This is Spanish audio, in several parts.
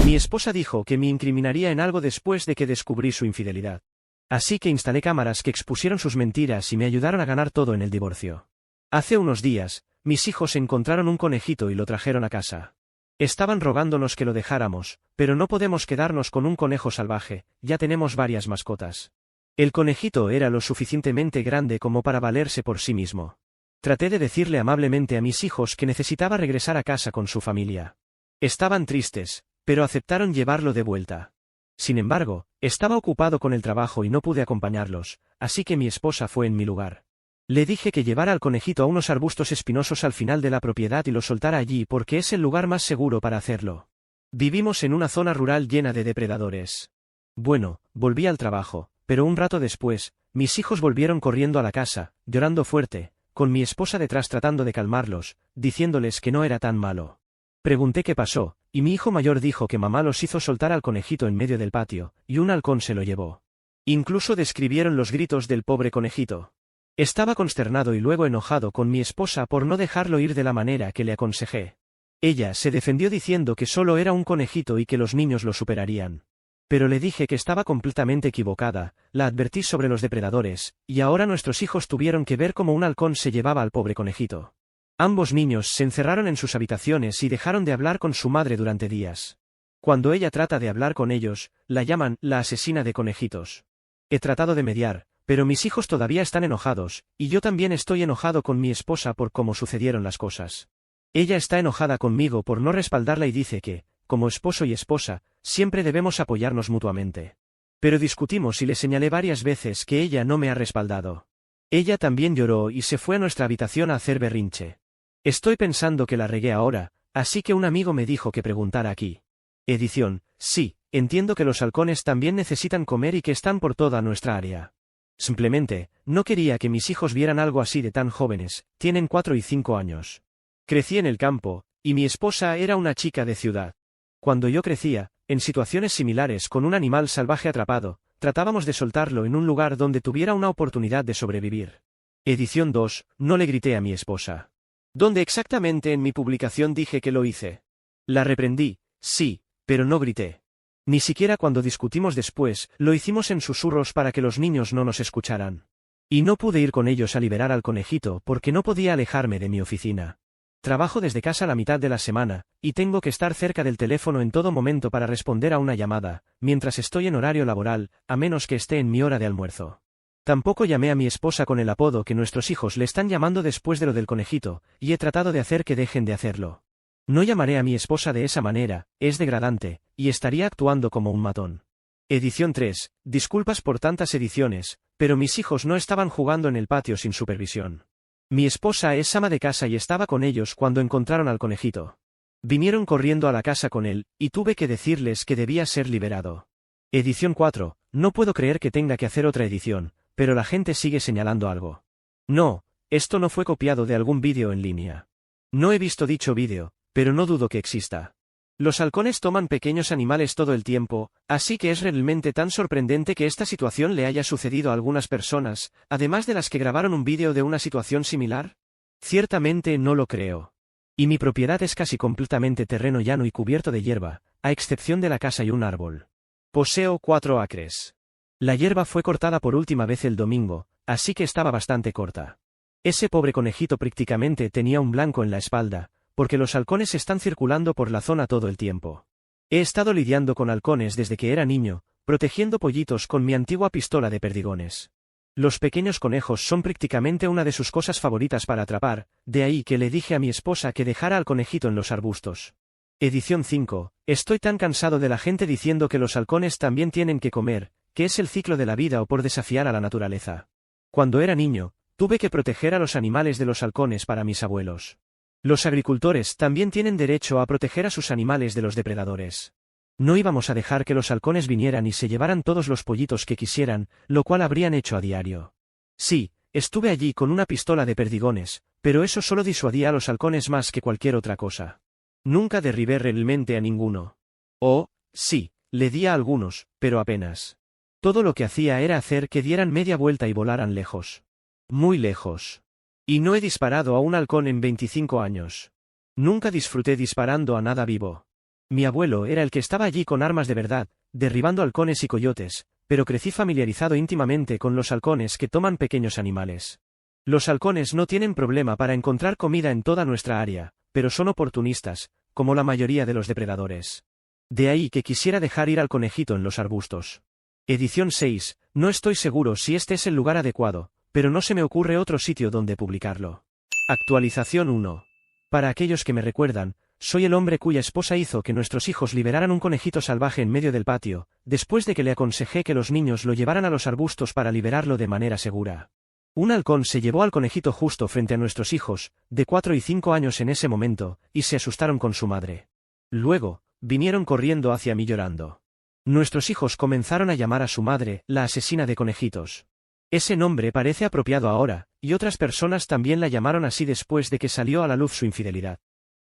Mi esposa dijo que me incriminaría en algo después de que descubrí su infidelidad. Así que instalé cámaras que expusieron sus mentiras y me ayudaron a ganar todo en el divorcio. Hace unos días, mis hijos encontraron un conejito y lo trajeron a casa. Estaban rogándonos que lo dejáramos, pero no podemos quedarnos con un conejo salvaje, ya tenemos varias mascotas. El conejito era lo suficientemente grande como para valerse por sí mismo. Traté de decirle amablemente a mis hijos que necesitaba regresar a casa con su familia. Estaban tristes, pero aceptaron llevarlo de vuelta. Sin embargo, estaba ocupado con el trabajo y no pude acompañarlos, así que mi esposa fue en mi lugar. Le dije que llevara al conejito a unos arbustos espinosos al final de la propiedad y lo soltara allí porque es el lugar más seguro para hacerlo. Vivimos en una zona rural llena de depredadores. Bueno, volví al trabajo, pero un rato después, mis hijos volvieron corriendo a la casa, llorando fuerte, con mi esposa detrás tratando de calmarlos, diciéndoles que no era tan malo. Pregunté qué pasó, y mi hijo mayor dijo que mamá los hizo soltar al conejito en medio del patio, y un halcón se lo llevó. Incluso describieron los gritos del pobre conejito. Estaba consternado y luego enojado con mi esposa por no dejarlo ir de la manera que le aconsejé. Ella se defendió diciendo que solo era un conejito y que los niños lo superarían. Pero le dije que estaba completamente equivocada, la advertí sobre los depredadores, y ahora nuestros hijos tuvieron que ver cómo un halcón se llevaba al pobre conejito. Ambos niños se encerraron en sus habitaciones y dejaron de hablar con su madre durante días. Cuando ella trata de hablar con ellos, la llaman la asesina de conejitos. He tratado de mediar, pero mis hijos todavía están enojados, y yo también estoy enojado con mi esposa por cómo sucedieron las cosas. Ella está enojada conmigo por no respaldarla y dice que, como esposo y esposa, siempre debemos apoyarnos mutuamente. Pero discutimos y le señalé varias veces que ella no me ha respaldado. Ella también lloró y se fue a nuestra habitación a hacer berrinche. Estoy pensando que la regué ahora, así que un amigo me dijo que preguntara aquí. Edición, sí, entiendo que los halcones también necesitan comer y que están por toda nuestra área. Simplemente, no quería que mis hijos vieran algo así de tan jóvenes, tienen 4 y 5 años. Crecí en el campo, y mi esposa era una chica de ciudad. Cuando yo crecía, en situaciones similares con un animal salvaje atrapado, tratábamos de soltarlo en un lugar donde tuviera una oportunidad de sobrevivir. Edición 2, no le grité a mi esposa. ¿Dónde exactamente en mi publicación dije que lo hice? La reprendí, sí, pero no grité. Ni siquiera cuando discutimos después, lo hicimos en susurros para que los niños no nos escucharan. Y no pude ir con ellos a liberar al conejito porque no podía alejarme de mi oficina. Trabajo desde casa la mitad de la semana, y tengo que estar cerca del teléfono en todo momento para responder a una llamada, mientras estoy en horario laboral, a menos que esté en mi hora de almuerzo. Tampoco llamé a mi esposa con el apodo que nuestros hijos le están llamando después de lo del conejito, y he tratado de hacer que dejen de hacerlo. No llamaré a mi esposa de esa manera, es degradante, y estaría actuando como un matón. Edición 3, disculpas por tantas ediciones, pero mis hijos no estaban jugando en el patio sin supervisión. Mi esposa es ama de casa y estaba con ellos cuando encontraron al conejito. Vinieron corriendo a la casa con él, y tuve que decirles que debía ser liberado. Edición 4, no puedo creer que tenga que hacer otra edición, pero la gente sigue señalando algo. No, esto no fue copiado de algún vídeo en línea. No he visto dicho vídeo, pero no dudo que exista. Los halcones toman pequeños animales todo el tiempo, así que es realmente tan sorprendente que esta situación le haya sucedido a algunas personas, además de las que grabaron un vídeo de una situación similar. Ciertamente no lo creo. Y mi propiedad es casi completamente terreno llano y cubierto de hierba, a excepción de la casa y un árbol. Poseo 4 acres. La hierba fue cortada por última vez el domingo, así que estaba bastante corta. Ese pobre conejito prácticamente tenía un blanco en la espalda, porque los halcones están circulando por la zona todo el tiempo. He estado lidiando con halcones desde que era niño, protegiendo pollitos con mi antigua pistola de perdigones. Los pequeños conejos son prácticamente una de sus cosas favoritas para atrapar, de ahí que le dije a mi esposa que dejara al conejito en los arbustos. Edición 5, estoy tan cansado de la gente diciendo que los halcones también tienen que comer, que es el ciclo de la vida o por desafiar a la naturaleza. Cuando era niño, tuve que proteger a los animales de los halcones para mis abuelos. Los agricultores también tienen derecho a proteger a sus animales de los depredadores. No íbamos a dejar que los halcones vinieran y se llevaran todos los pollitos que quisieran, lo cual habrían hecho a diario. Sí, estuve allí con una pistola de perdigones, pero eso solo disuadía a los halcones más que cualquier otra cosa. Nunca derribé realmente a ninguno. Oh, sí, le di a algunos, pero apenas. Todo lo que hacía era hacer que dieran media vuelta y volaran lejos. Muy lejos. Y no he disparado a un halcón en 25 años. Nunca disfruté disparando a nada vivo. Mi abuelo era el que estaba allí con armas de verdad, derribando halcones y coyotes, pero crecí familiarizado íntimamente con los halcones que toman pequeños animales. Los halcones no tienen problema para encontrar comida en toda nuestra área, pero son oportunistas, como la mayoría de los depredadores. De ahí que quisiera dejar ir al conejito en los arbustos. Edición 6, no estoy seguro si este es el lugar adecuado, pero no se me ocurre otro sitio donde publicarlo. Actualización 1. Para aquellos que me recuerdan, soy el hombre cuya esposa hizo que nuestros hijos liberaran un conejito salvaje en medio del patio, después de que le aconsejé que los niños lo llevaran a los arbustos para liberarlo de manera segura. Un halcón se llevó al conejito justo frente a nuestros hijos, de 4 y 5 años en ese momento, y se asustaron con su madre. Luego, vinieron corriendo hacia mí llorando. Nuestros hijos comenzaron a llamar a su madre, la asesina de conejitos. Ese nombre parece apropiado ahora, y otras personas también la llamaron así después de que salió a la luz su infidelidad.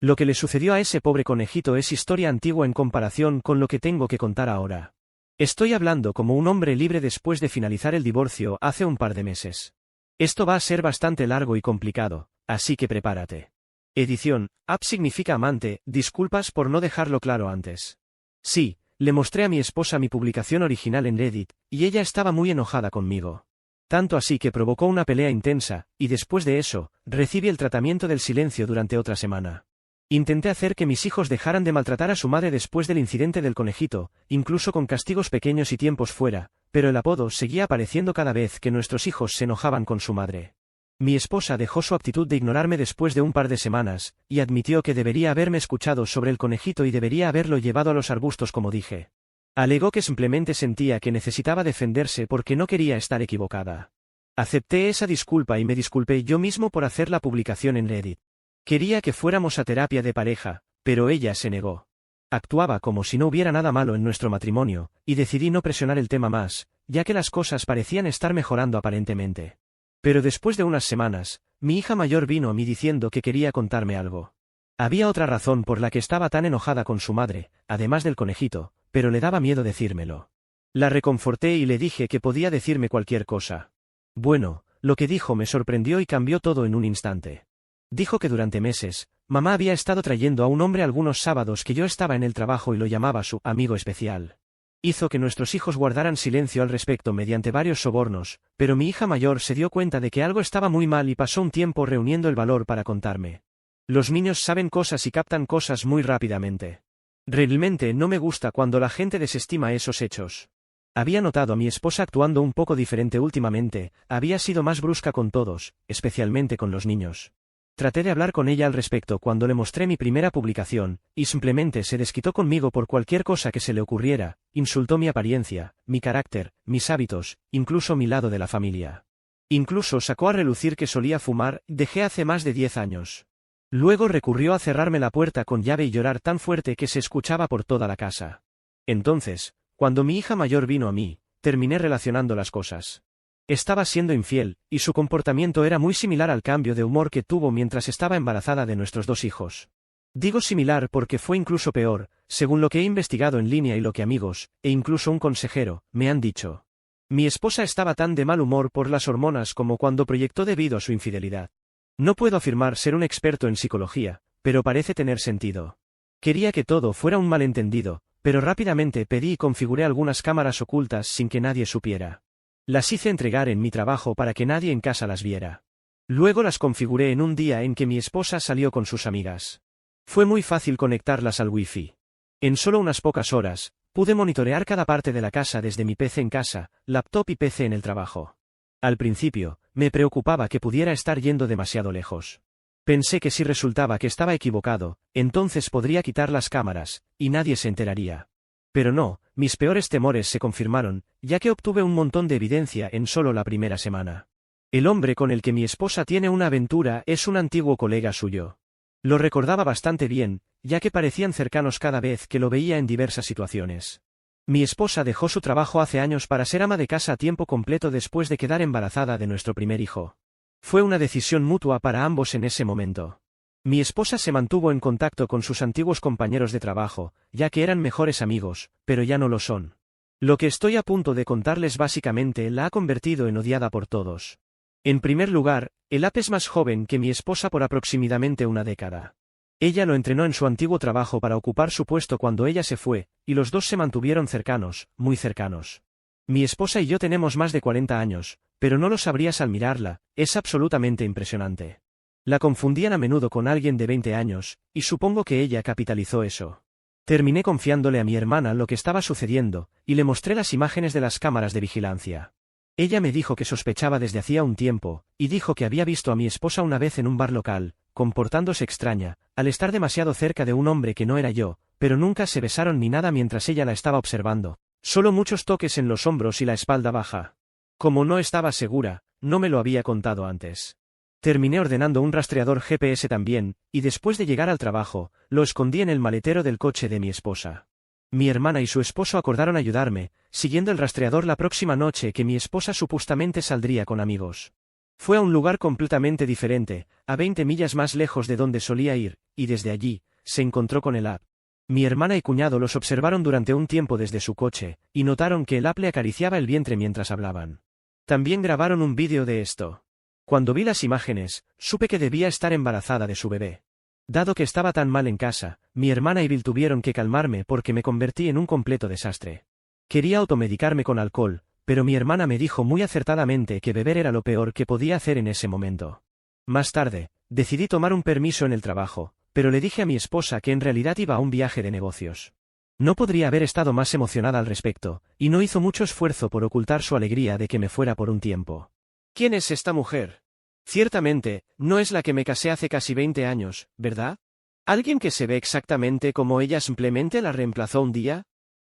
Lo que le sucedió a ese pobre conejito es historia antigua en comparación con lo que tengo que contar ahora. Estoy hablando como un hombre libre después de finalizar el divorcio hace un par de meses. Esto va a ser bastante largo y complicado, así que prepárate. Edición, app significa amante, disculpas por no dejarlo claro antes. Sí, le mostré a mi esposa mi publicación original en Reddit, y ella estaba muy enojada conmigo. Tanto así que provocó una pelea intensa, y después de eso, recibí el tratamiento del silencio durante otra semana. Intenté hacer que mis hijos dejaran de maltratar a su madre después del incidente del conejito, incluso con castigos pequeños y tiempos fuera, pero el apodo seguía apareciendo cada vez que nuestros hijos se enojaban con su madre. Mi esposa dejó su actitud de ignorarme después de un par de semanas, y admitió que debería haberme escuchado sobre el conejito y debería haberlo llevado a los arbustos como dije. Alegó que simplemente sentía que necesitaba defenderse porque no quería estar equivocada. Acepté esa disculpa y me disculpé yo mismo por hacer la publicación en Reddit. Quería que fuéramos a terapia de pareja, pero ella se negó. Actuaba como si no hubiera nada malo en nuestro matrimonio, y decidí no presionar el tema más, ya que las cosas parecían estar mejorando aparentemente. Pero después de unas semanas, mi hija mayor vino a mí diciendo que quería contarme algo. Había otra razón por la que estaba tan enojada con su madre, además del conejito, pero le daba miedo decírmelo. La reconforté y le dije que podía decirme cualquier cosa. Bueno, lo que dijo me sorprendió y cambió todo en un instante. Dijo que durante meses, mamá había estado trayendo a un hombre algunos sábados que yo estaba en el trabajo y lo llamaba su amigo especial. Hizo que nuestros hijos guardaran silencio al respecto mediante varios sobornos, pero mi hija mayor se dio cuenta de que algo estaba muy mal y pasó un tiempo reuniendo el valor para contarme. Los niños saben cosas y captan cosas muy rápidamente. Realmente no me gusta cuando la gente desestima esos hechos. Había notado a mi esposa actuando un poco diferente últimamente, había sido más brusca con todos, especialmente con los niños. Traté de hablar con ella al respecto cuando le mostré mi primera publicación, y simplemente se desquitó conmigo por cualquier cosa que se le ocurriera, insultó mi apariencia, mi carácter, mis hábitos, incluso mi lado de la familia. Incluso sacó a relucir que solía fumar, dejé hace más de 10 años. Luego recurrió a cerrarme la puerta con llave y llorar tan fuerte que se escuchaba por toda la casa. Entonces, cuando mi hija mayor vino a mí, terminé relacionando las cosas. Estaba siendo infiel, y su comportamiento era muy similar al cambio de humor que tuvo mientras estaba embarazada de nuestros 2 hijos. Digo similar porque fue incluso peor, según lo que he investigado en línea y lo que amigos, e incluso un consejero, me han dicho. Mi esposa estaba tan de mal humor por las hormonas como cuando proyectó debido a su infidelidad. No puedo afirmar ser un experto en psicología, pero parece tener sentido. Quería que todo fuera un malentendido, pero rápidamente pedí y configuré algunas cámaras ocultas sin que nadie supiera. Las hice entregar en mi trabajo para que nadie en casa las viera. Luego las configuré en un día en que mi esposa salió con sus amigas. Fue muy fácil conectarlas al Wi-Fi. En solo unas pocas horas, pude monitorear cada parte de la casa desde mi PC en casa, laptop y PC en el trabajo. Al principio, me preocupaba que pudiera estar yendo demasiado lejos. Pensé que si resultaba que estaba equivocado, entonces podría quitar las cámaras, y nadie se enteraría. Pero no, mis peores temores se confirmaron, ya que obtuve un montón de evidencia en solo la primera semana. El hombre con el que mi esposa tiene una aventura es un antiguo colega suyo. Lo recordaba bastante bien, ya que parecían cercanos cada vez que lo veía en diversas situaciones. Mi esposa dejó su trabajo hace años para ser ama de casa a tiempo completo después de quedar embarazada de nuestro primer hijo. Fue una decisión mutua para ambos en ese momento. Mi esposa se mantuvo en contacto con sus antiguos compañeros de trabajo, ya que eran mejores amigos, pero ya no lo son. Lo que estoy a punto de contarles básicamente la ha convertido en odiada por todos. En primer lugar, el app es más joven que mi esposa por aproximadamente una década. Ella lo entrenó en su antiguo trabajo para ocupar su puesto cuando ella se fue, y los dos se mantuvieron cercanos, muy cercanos. Mi esposa y yo tenemos más de 40 años, pero no lo sabrías al mirarla, es absolutamente impresionante. La confundían a menudo con alguien de 20 años, y supongo que ella capitalizó eso. Terminé confiándole a mi hermana lo que estaba sucediendo, y le mostré las imágenes de las cámaras de vigilancia. Ella me dijo que sospechaba desde hacía un tiempo, y dijo que había visto a mi esposa una vez en un bar local, comportándose extraña, al estar demasiado cerca de un hombre que no era yo, pero nunca se besaron ni nada mientras ella la estaba observando. Solo muchos toques en los hombros y la espalda baja. Como no estaba segura, no me lo había contado antes. Terminé ordenando un rastreador GPS también, y después de llegar al trabajo, lo escondí en el maletero del coche de mi esposa. Mi hermana y su esposo acordaron ayudarme, siguiendo el rastreador la próxima noche que mi esposa supuestamente saldría con amigos. Fue a un lugar completamente diferente, a 20 millas más lejos de donde solía ir, y desde allí, se encontró con el app. Mi hermana y cuñado los observaron durante un tiempo desde su coche, y notaron que el app le acariciaba el vientre mientras hablaban. También grabaron un vídeo de esto. Cuando vi las imágenes, supe que debía estar embarazada de su bebé. Dado que estaba tan mal en casa, mi hermana y Bill tuvieron que calmarme porque me convertí en un completo desastre. Quería automedicarme con alcohol, pero mi hermana me dijo muy acertadamente que beber era lo peor que podía hacer en ese momento. Más tarde, decidí tomar un permiso en el trabajo, pero le dije a mi esposa que en realidad iba a un viaje de negocios. No podría haber estado más emocionada al respecto, y no hizo mucho esfuerzo por ocultar su alegría de que me fuera por un tiempo. ¿Quién es esta mujer? Ciertamente, no es la que me casé hace casi 20 años, ¿verdad? ¿Alguien que se ve exactamente como ella simplemente la reemplazó un día?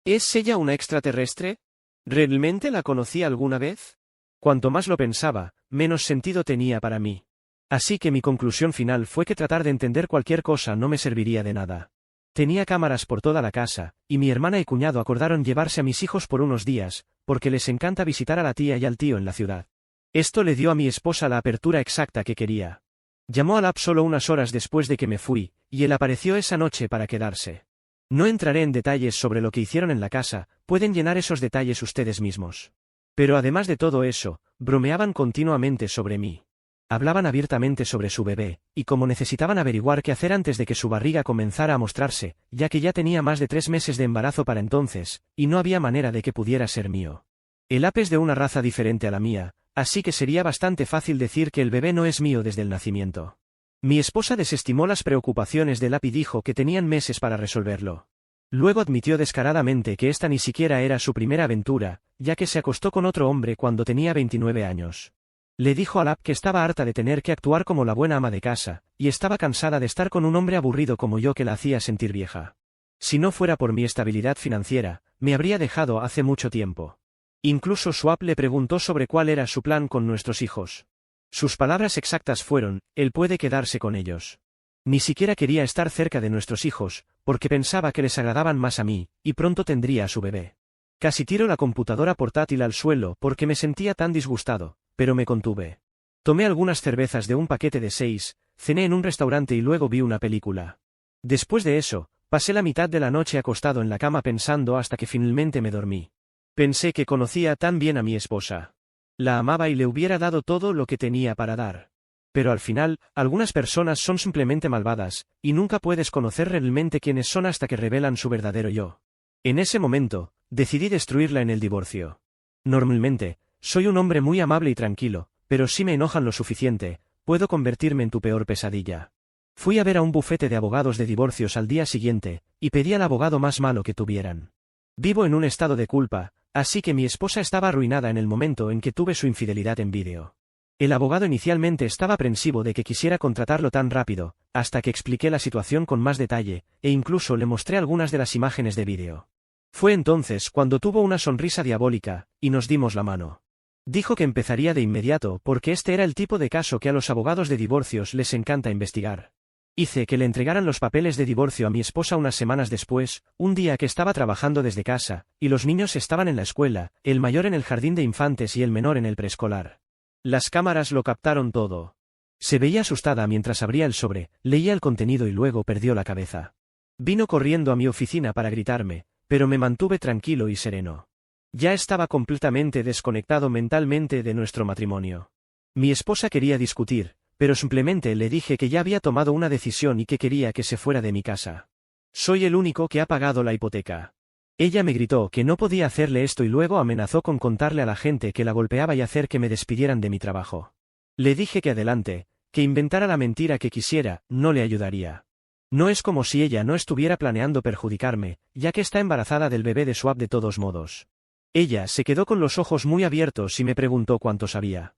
¿Es ella una extraterrestre? ¿Realmente la conocí alguna vez? Cuanto más lo pensaba, menos sentido tenía para mí. Así que mi conclusión final fue que tratar de entender cualquier cosa no me serviría de nada. Tenía cámaras por toda la casa, y mi hermana y cuñado acordaron llevarse a mis hijos por unos días, porque les encanta visitar a la tía y al tío en la ciudad. Esto le dio a mi esposa la apertura exacta que quería. Llamó al app solo unas horas después de que me fui, y él apareció esa noche para quedarse. No entraré en detalles sobre lo que hicieron en la casa, pueden llenar esos detalles ustedes mismos. Pero además de todo eso, bromeaban continuamente sobre mí. Hablaban abiertamente sobre su bebé, y como necesitaban averiguar qué hacer antes de que su barriga comenzara a mostrarse, ya que ya tenía más de 3 meses de embarazo para entonces, y no había manera de que pudiera ser mío. El app es de una raza diferente a la mía, así que sería bastante fácil decir que el bebé no es mío desde el nacimiento. Mi esposa desestimó las preocupaciones del app y dijo que tenían meses para resolverlo. Luego admitió descaradamente que esta ni siquiera era su primera aventura, ya que se acostó con otro hombre cuando tenía 29 años. Le dijo al app que estaba harta de tener que actuar como la buena ama de casa, y estaba cansada de estar con un hombre aburrido como yo que la hacía sentir vieja. Si no fuera por mi estabilidad financiera, me habría dejado hace mucho tiempo. Incluso su app le preguntó sobre cuál era su plan con nuestros hijos. Sus palabras exactas fueron, él puede quedarse con ellos. Ni siquiera quería estar cerca de nuestros hijos, porque pensaba que les agradaban más a mí, y pronto tendría a su bebé. Casi tiro la computadora portátil al suelo porque me sentía tan disgustado, pero me contuve. Tomé algunas cervezas de un paquete de 6, cené en un restaurante y luego vi una película. Después de eso, pasé la mitad de la noche acostado en la cama pensando hasta que finalmente me dormí. Pensé que conocía tan bien a mi esposa. La amaba y le hubiera dado todo lo que tenía para dar. Pero al final, algunas personas son simplemente malvadas, y nunca puedes conocer realmente quiénes son hasta que revelan su verdadero yo. En ese momento, decidí destruirla en el divorcio. Normalmente, soy un hombre muy amable y tranquilo, pero si me enojan lo suficiente, puedo convertirme en tu peor pesadilla. Fui a ver a un bufete de abogados de divorcios al día siguiente, y pedí al abogado más malo que tuvieran. Vivo en un estado de culpa, así que mi esposa estaba arruinada en el momento en que tuve su infidelidad en vídeo. El abogado inicialmente estaba aprensivo de que quisiera contratarlo tan rápido, hasta que expliqué la situación con más detalle, e incluso le mostré algunas de las imágenes de vídeo. Fue entonces cuando tuvo una sonrisa diabólica, y nos dimos la mano. Dijo que empezaría de inmediato porque este era el tipo de caso que a los abogados de divorcios les encanta investigar. Hice que le entregaran los papeles de divorcio a mi esposa unas semanas después, un día que estaba trabajando desde casa, y los niños estaban en la escuela, el mayor en el jardín de infantes y el menor en el preescolar. Las cámaras lo captaron todo. Se veía asustada mientras abría el sobre, leía el contenido y luego perdió la cabeza. Vino corriendo a mi oficina para gritarme, pero me mantuve tranquilo y sereno. Ya estaba completamente desconectado mentalmente de nuestro matrimonio. Mi esposa quería discutir, pero simplemente le dije que ya había tomado una decisión y que quería que se fuera de mi casa. Soy el único que ha pagado la hipoteca. Ella me gritó que no podía hacerle esto y luego amenazó con contarle a la gente que la golpeaba y hacer que me despidieran de mi trabajo. Le dije que adelante, que inventara la mentira que quisiera, no le ayudaría. No es como si ella no estuviera planeando perjudicarme, ya que está embarazada del bebé de Swap de todos modos. Ella se quedó con los ojos muy abiertos y me preguntó cuánto sabía.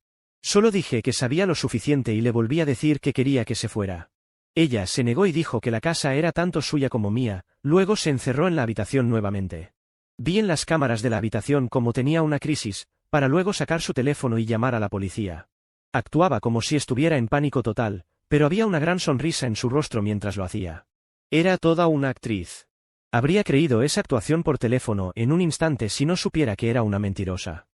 Solo dije que sabía lo suficiente y le volví a decir que quería que se fuera. Ella se negó y dijo que la casa era tanto suya como mía, luego se encerró en la habitación nuevamente. Vi en las cámaras de la habitación cómo tenía una crisis, para luego sacar su teléfono y llamar a la policía. Actuaba como si estuviera en pánico total, pero había una gran sonrisa en su rostro mientras lo hacía. Era toda una actriz. Habría creído esa actuación por teléfono en un instante si no supiera que era una mentirosa.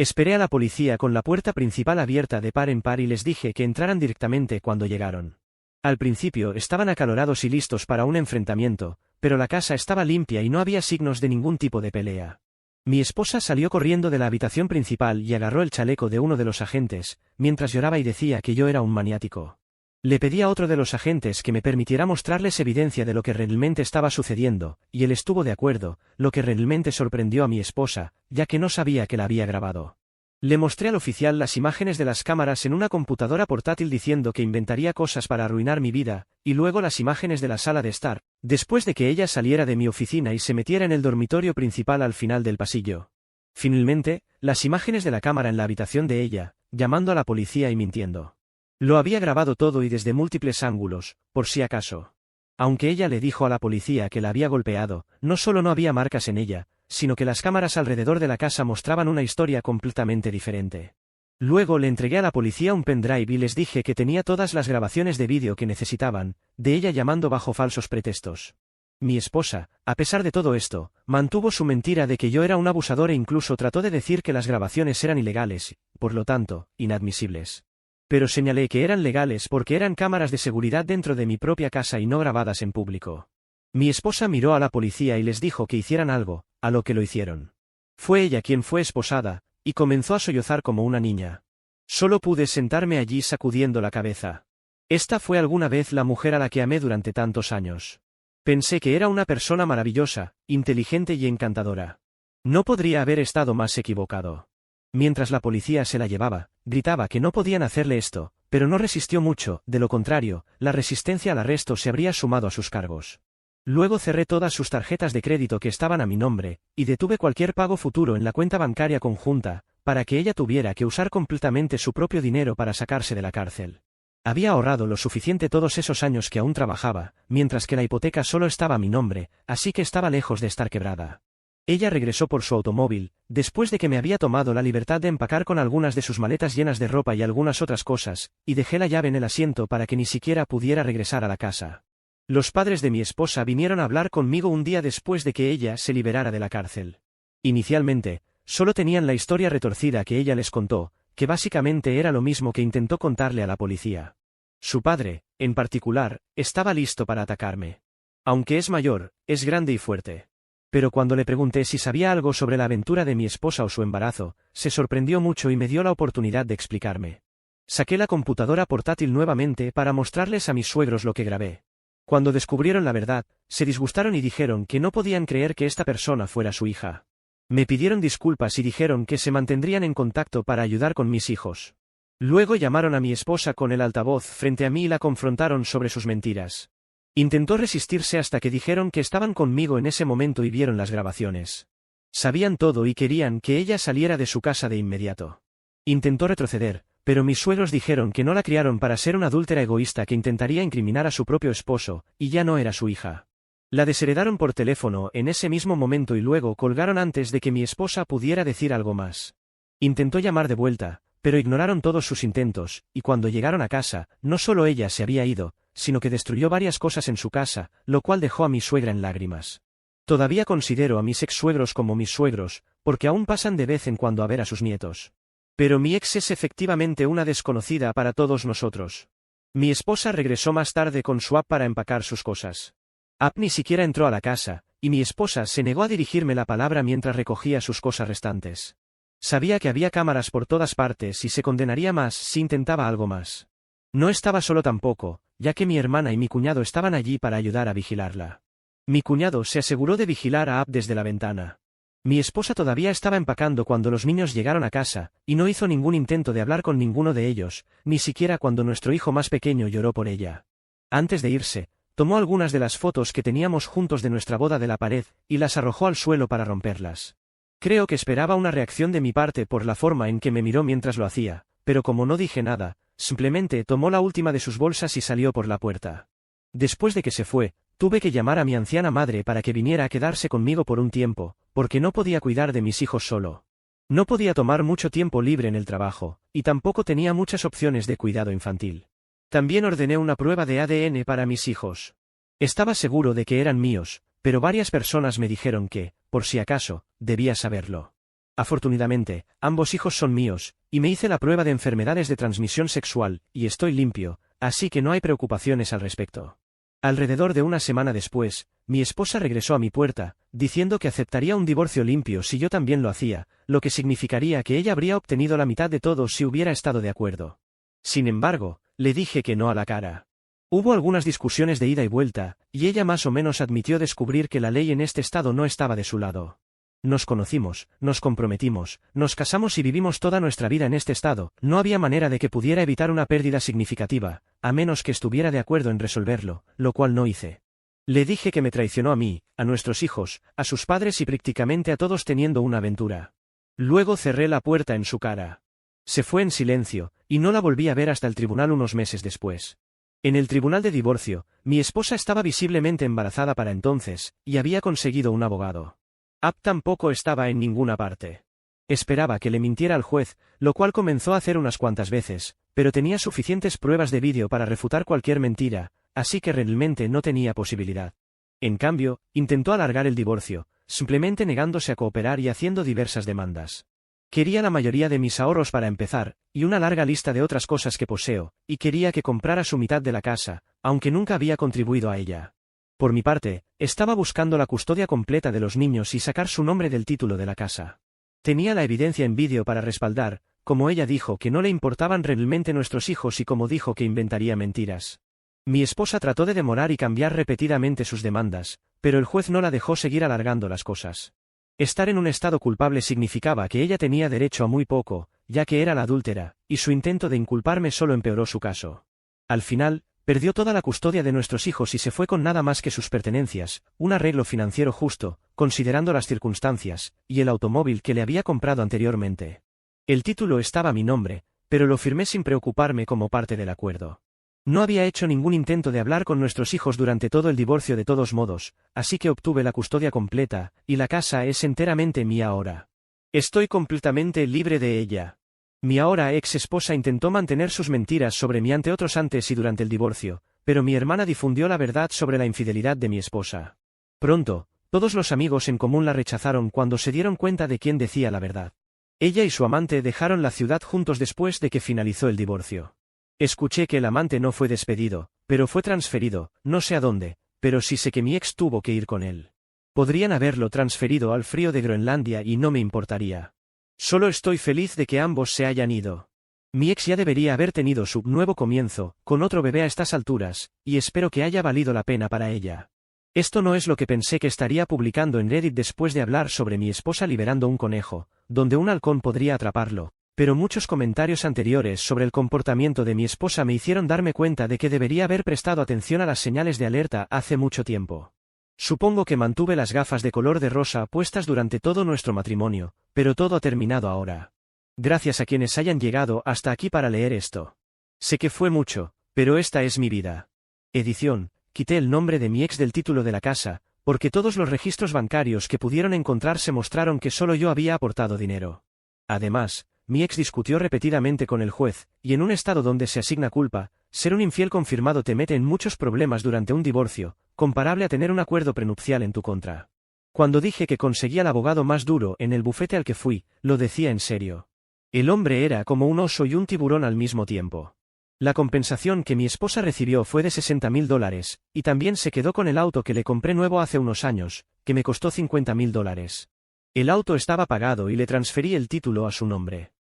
Esperé a la policía con la puerta principal abierta de par en par y les dije que entraran directamente cuando llegaron. Al principio estaban acalorados y listos para un enfrentamiento, pero la casa estaba limpia y no había signos de ningún tipo de pelea. Mi esposa salió corriendo de la habitación principal y agarró el chaleco de uno de los agentes, mientras lloraba y decía que yo era un maniático. Le pedí a otro de los agentes que me permitiera mostrarles evidencia de lo que realmente estaba sucediendo, y él estuvo de acuerdo, lo que realmente sorprendió a mi esposa, ya que no sabía que la había grabado. Le mostré al oficial las imágenes de las cámaras en una computadora portátil diciendo que inventaría cosas para arruinar mi vida, y luego las imágenes de la sala de estar, después de que ella saliera de mi oficina y se metiera en el dormitorio principal al final del pasillo. Finalmente, las imágenes de la cámara en la habitación de ella, llamando a la policía y mintiendo. Lo había grabado todo y desde múltiples ángulos, por si acaso. Aunque ella le dijo a la policía que la había golpeado, no solo no había marcas en ella, sino que las cámaras alrededor de la casa mostraban una historia completamente diferente. Luego le entregué a la policía un pendrive y les dije que tenía todas las grabaciones de vídeo que necesitaban, de ella llamando bajo falsos pretextos. Mi esposa, a pesar de todo esto, mantuvo su mentira de que yo era un abusador e incluso trató de decir que las grabaciones eran ilegales, por lo tanto, inadmisibles. Pero señalé que eran legales porque eran cámaras de seguridad dentro de mi propia casa y no grabadas en público. Mi esposa miró a la policía y les dijo que hicieran algo, a lo que lo hicieron. Fue ella quien fue esposada, y comenzó a sollozar como una niña. Solo pude sentarme allí sacudiendo la cabeza. Esta fue alguna vez la mujer a la que amé durante tantos años. Pensé que era una persona maravillosa, inteligente y encantadora. No podría haber estado más equivocado. Mientras la policía se la llevaba, gritaba que no podían hacerle esto, pero no resistió mucho, de lo contrario, la resistencia al arresto se habría sumado a sus cargos. Luego cerré todas sus tarjetas de crédito que estaban a mi nombre, y detuve cualquier pago futuro en la cuenta bancaria conjunta, para que ella tuviera que usar completamente su propio dinero para sacarse de la cárcel. Había ahorrado lo suficiente todos esos años que aún trabajaba, mientras que la hipoteca solo estaba a mi nombre, así que estaba lejos de estar quebrada. Ella regresó por su automóvil, después de que me había tomado la libertad de empacar con algunas de sus maletas llenas de ropa y algunas otras cosas, y dejé la llave en el asiento para que ni siquiera pudiera regresar a la casa. Los padres de mi esposa vinieron a hablar conmigo un día después de que ella se liberara de la cárcel. Inicialmente, solo tenían la historia retorcida que ella les contó, que básicamente era lo mismo que intentó contarle a la policía. Su padre, en particular, estaba listo para atacarme. Aunque es mayor, es grande y fuerte. Pero cuando le pregunté si sabía algo sobre la aventura de mi esposa o su embarazo, se sorprendió mucho y me dio la oportunidad de explicarme. Saqué la computadora portátil nuevamente para mostrarles a mis suegros lo que grabé. Cuando descubrieron la verdad, se disgustaron y dijeron que no podían creer que esta persona fuera su hija. Me pidieron disculpas y dijeron que se mantendrían en contacto para ayudar con mis hijos. Luego llamaron a mi esposa con el altavoz frente a mí y la confrontaron sobre sus mentiras. Intentó resistirse hasta que dijeron que estaban conmigo en ese momento y vieron las grabaciones. Sabían todo y querían que ella saliera de su casa de inmediato. Intentó retroceder, pero mis suegros dijeron que no la criaron para ser una adúltera egoísta que intentaría incriminar a su propio esposo, y ya no era su hija. La desheredaron por teléfono en ese mismo momento y luego colgaron antes de que mi esposa pudiera decir algo más. Intentó llamar de vuelta, pero ignoraron todos sus intentos, y cuando llegaron a casa, no solo ella se había ido, sino que destruyó varias cosas en su casa, lo cual dejó a mi suegra en lágrimas. Todavía considero a mis ex-suegros como mis suegros, porque aún pasan de vez en cuando a ver a sus nietos. Pero mi ex es efectivamente una desconocida para todos nosotros. Mi esposa regresó más tarde con su app para empacar sus cosas. App ni siquiera entró a la casa, y mi esposa se negó a dirigirme la palabra mientras recogía sus cosas restantes. Sabía que había cámaras por todas partes y se condenaría más si intentaba algo más. No estaba solo tampoco, ya que mi hermana y mi cuñado estaban allí para ayudar a vigilarla. Mi cuñado se aseguró de vigilar a Ab desde la ventana. Mi esposa todavía estaba empacando cuando los niños llegaron a casa, y no hizo ningún intento de hablar con ninguno de ellos, ni siquiera cuando nuestro hijo más pequeño lloró por ella. Antes de irse, tomó algunas de las fotos que teníamos juntos de nuestra boda de la pared, y las arrojó al suelo para romperlas. Creo que esperaba una reacción de mi parte por la forma en que me miró mientras lo hacía, pero como no dije nada, simplemente tomó la última de sus bolsas y salió por la puerta. Después de que se fue, tuve que llamar a mi anciana madre para que viniera a quedarse conmigo por un tiempo, porque no podía cuidar de mis hijos solo. No podía tomar mucho tiempo libre en el trabajo, y tampoco tenía muchas opciones de cuidado infantil. También ordené una prueba de ADN para mis hijos. Estaba seguro de que eran míos, pero varias personas me dijeron que, por si acaso, debía saberlo. Afortunadamente, ambos hijos son míos, y me hice la prueba de enfermedades de transmisión sexual, y estoy limpio, así que no hay preocupaciones al respecto. Alrededor de una semana después, mi esposa regresó a mi puerta, diciendo que aceptaría un divorcio limpio si yo también lo hacía, lo que significaría que ella habría obtenido la mitad de todo si hubiera estado de acuerdo. Sin embargo, le dije que no a la cara. Hubo algunas discusiones de ida y vuelta, y ella más o menos admitió descubrir que la ley en este estado no estaba de su lado. Nos conocimos, nos comprometimos, nos casamos y vivimos toda nuestra vida en este estado, no había manera de que pudiera evitar una pérdida significativa, a menos que estuviera de acuerdo en resolverlo, lo cual no hice. Le dije que me traicionó a mí, a nuestros hijos, a sus padres y prácticamente a todos teniendo una aventura. Luego cerré la puerta en su cara. Se fue en silencio, y no la volví a ver hasta el tribunal unos meses después. En el tribunal de divorcio, mi esposa estaba visiblemente embarazada para entonces, y había conseguido un abogado. Ab tampoco estaba en ninguna parte. Esperaba que le mintiera al juez, lo cual comenzó a hacer unas cuantas veces, pero tenía suficientes pruebas de vídeo para refutar cualquier mentira, así que realmente no tenía posibilidad. En cambio, intentó alargar el divorcio, simplemente negándose a cooperar y haciendo diversas demandas. Quería la mayoría de mis ahorros para empezar, y una larga lista de otras cosas que poseo, y quería que comprara su mitad de la casa, aunque nunca había contribuido a ella. Por mi parte, estaba buscando la custodia completa de los niños y sacar su nombre del título de la casa. Tenía la evidencia en vídeo para respaldar, como ella dijo que no le importaban realmente nuestros hijos y como dijo que inventaría mentiras. Mi esposa trató de demorar y cambiar repetidamente sus demandas, pero el juez no la dejó seguir alargando las cosas. Estar en un estado culpable significaba que ella tenía derecho a muy poco, ya que era la adúltera, y su intento de inculparme solo empeoró su caso. Al final, perdió toda la custodia de nuestros hijos y se fue con nada más que sus pertenencias, un arreglo financiero justo, considerando las circunstancias, y el automóvil que le había comprado anteriormente. El título estaba a mi nombre, pero lo firmé sin preocuparme como parte del acuerdo. No había hecho ningún intento de hablar con nuestros hijos durante todo el divorcio de todos modos, así que obtuve la custodia completa, y la casa es enteramente mía ahora. Estoy completamente libre de ella. Mi ahora ex esposa intentó mantener sus mentiras sobre mí ante otros antes y durante el divorcio, pero mi hermana difundió la verdad sobre la infidelidad de mi esposa. Pronto, todos los amigos en común la rechazaron cuando se dieron cuenta de quién decía la verdad. Ella y su amante dejaron la ciudad juntos después de que finalizó el divorcio. Escuché que el amante no fue despedido, pero fue transferido, no sé a dónde, pero sí sé que mi ex tuvo que ir con él. Podrían haberlo transferido al frío de Groenlandia y no me importaría. Solo estoy feliz de que ambos se hayan ido. Mi ex ya debería haber tenido su nuevo comienzo, con otro bebé a estas alturas, y espero que haya valido la pena para ella. Esto no es lo que pensé que estaría publicando en Reddit después de hablar sobre mi esposa liberando un conejo, donde un halcón podría atraparlo. Pero muchos comentarios anteriores sobre el comportamiento de mi esposa me hicieron darme cuenta de que debería haber prestado atención a las señales de alerta hace mucho tiempo. Supongo que mantuve las gafas de color de rosa puestas durante todo nuestro matrimonio, pero todo ha terminado ahora. Gracias a quienes hayan llegado hasta aquí para leer esto. Sé que fue mucho, pero esta es mi vida. Edición, quité el nombre de mi ex del título de la casa, porque todos los registros bancarios que pudieron encontrarse mostraron que solo yo había aportado dinero. Además, mi ex discutió repetidamente con el juez, y en un estado donde se asigna culpa, ser un infiel confirmado te mete en muchos problemas durante un divorcio, comparable a tener un acuerdo prenupcial en tu contra. Cuando dije que conseguía el abogado más duro en el bufete al que fui, lo decía en serio. El hombre era como un oso y un tiburón al mismo tiempo. La compensación que mi esposa recibió fue de $60.000, y también se quedó con el auto que le compré nuevo hace unos años, que me costó $50.000. El auto estaba pagado y le transferí el título a su nombre.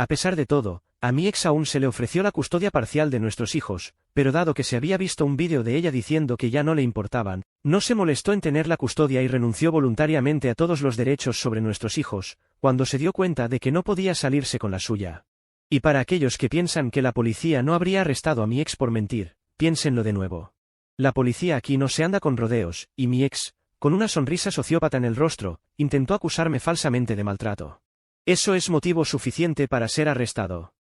A pesar de todo, a mi ex aún se le ofreció la custodia parcial de nuestros hijos, pero dado que se había visto un vídeo de ella diciendo que ya no le importaban, no se molestó en tener la custodia y renunció voluntariamente a todos los derechos sobre nuestros hijos, cuando se dio cuenta de que no podía salirse con la suya. Y para aquellos que piensan que la policía no habría arrestado a mi ex por mentir, piénsenlo de nuevo. La policía aquí no se anda con rodeos, y mi ex, con una sonrisa sociópata en el rostro, intentó acusarme falsamente de maltrato. Eso es motivo suficiente para ser arrestado.